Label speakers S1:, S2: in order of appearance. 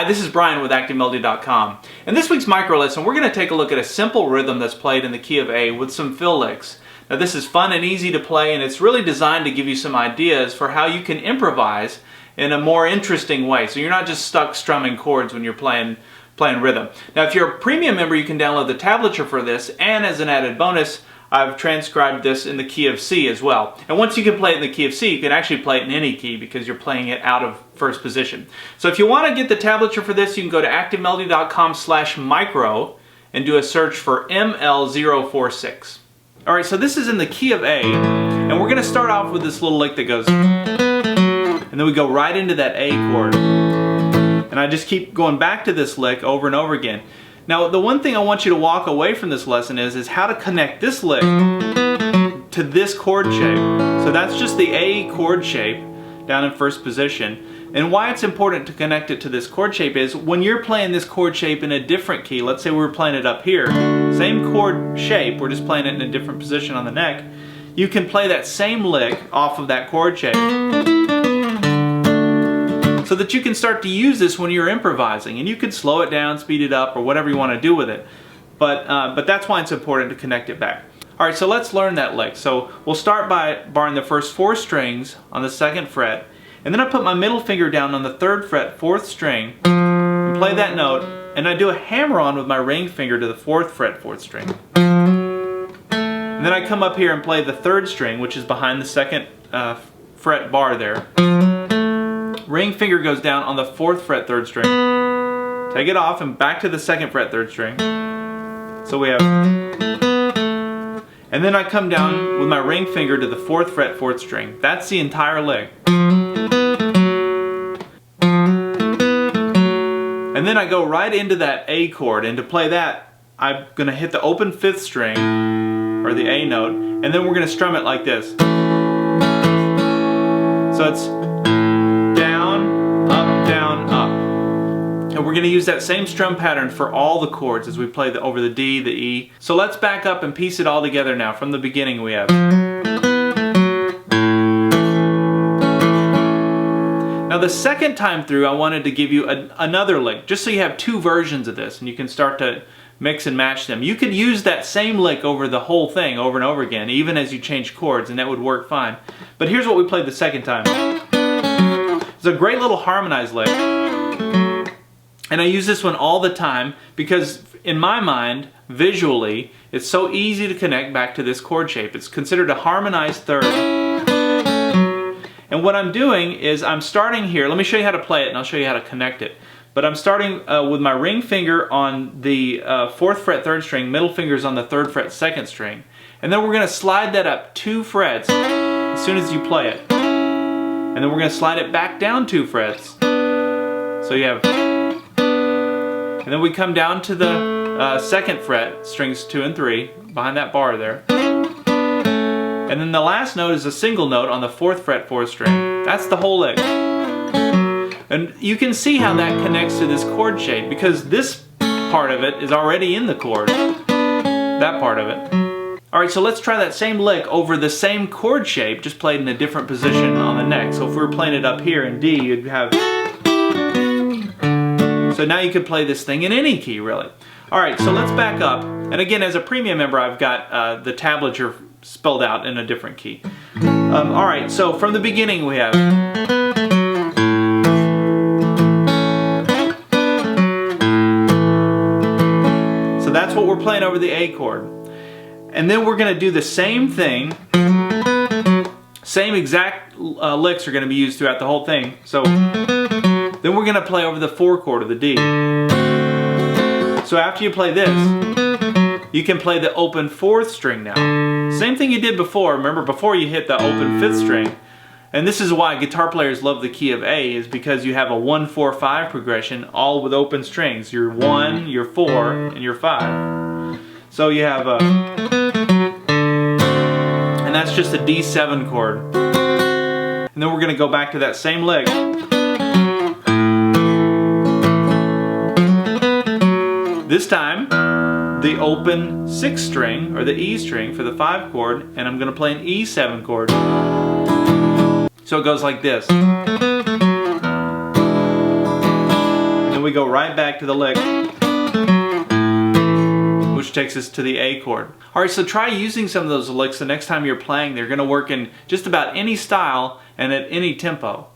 S1: this is Brian with ActiveMelody.com. In this week's micro lesson, we're going to take a look at a simple rhythm that's played in the key of A with some fill licks. Now this is fun and easy to play, and it's really designed to give you some ideas for how you can improvise in a more interesting way. So you're not just stuck strumming chords when you're playing rhythm. Now if you're a premium member, you can download the tablature for this, and as an added bonus, I've transcribed this in the key of C as well. And once you can play it in the key of C, you can actually play it in any key because you're playing it out of first position. So if you want to get the tablature for this, you can go to ActiveMelody.com/micro and do a search for ML046. Alright, so this is in the key of A, and we're going to start off with this little lick that goes, and then we go right into that A chord. And I just keep going back to this lick over and over again. Now, the one thing I want you to walk away from this lesson is how to connect this lick to this chord shape. So that's just the A chord shape down in first position. And why it's important to connect it to this chord shape is when you're playing this chord shape in a different key, let's say we were playing it up here, same chord shape, we're just playing it in a different position on the neck, you can play that same lick off of that chord shape, so that you can start to use this when you're improvising, and you can slow it down, speed it up, or whatever you want to do with it. But that's why it's important to connect it back. All right, so let's learn that lick. So we'll start by barring the first 4 strings on the 2nd fret, and then I put my middle finger down on the 3rd fret, 4th string, and play that note, and I do a hammer-on with my ring finger to the 4th fret, 4th string. And then I come up here and play the 3rd string, which is behind the 2nd fret bar there. Ring finger goes down on the 4th fret, 3rd string. Take it off and back to the 2nd fret, 3rd string. So we have... And then I come down with my ring finger to the 4th fret, 4th string. That's the entire lick. And then I go right into that A chord, and to play that, I'm going to hit the open 5th string, or the A note, and then we're going to strum it like this. So it's down, up, down, up. And we're going to use that same strum pattern for all the chords as we play over the D, the E. So let's back up and piece it all together now. From the beginning we have. Now the second time through I wanted to give you another lick, just so you have 2 versions of this and you can start to mix and match them. You could use that same lick over the whole thing over and over again, even as you change chords, and that would work fine. But here's what we played the second time. It's a great little harmonized lick, and I use this one all the time because in my mind, visually, it's so easy to connect back to this chord shape. It's considered a harmonized third. And what I'm doing is I'm starting here. Let me show you how to play it, and I'll show you how to connect it. But I'm starting with my ring finger on the 4th fret, 3rd string, middle finger's on the 3rd fret, 2nd string. And then we're going to slide that up 2 frets as soon as you play it. And then we're going to slide it back down 2 frets. So you have... And then we come down to the 2nd fret, strings 2 and 3, behind that bar there. And then the last note is a single note on the 4th fret, 4th string. That's the whole lick. And you can see how that connects to this chord shape because this part of it is already in the chord. That part of it. Alright, so let's try that same lick over the same chord shape, just played in a different position on the neck. So if we were playing it up here in D, you'd have... So now you could play this thing in any key, really. Alright, so let's back up. And again, as a premium member, I've got the tablature spelled out in a different key. Alright, so from the beginning we have... So that's what we're playing over the A chord. And then we're going to do the same thing. Same exact licks are going to be used throughout the whole thing. So then we're going to play over the 4 chord of the D. So after you play this, you can play the open 4th string now. Same thing you did before. Remember, before you hit the open 5th string. And this is why guitar players love the key of A, is because you have a 1, 4, 5 progression, all with open strings. Your 1, your 4, and your 5. So you have a... And that's just a D7 chord. And then we're going to go back to that same lick. This time, the open 6th string, or the E string for the 5 chord, and I'm going to play an E7 chord. So it goes like this. And then we go right back to the lick, which takes us to the A chord. Alright, so try using some of those licks the next time you're playing. They're going to work in just about any style and at any tempo.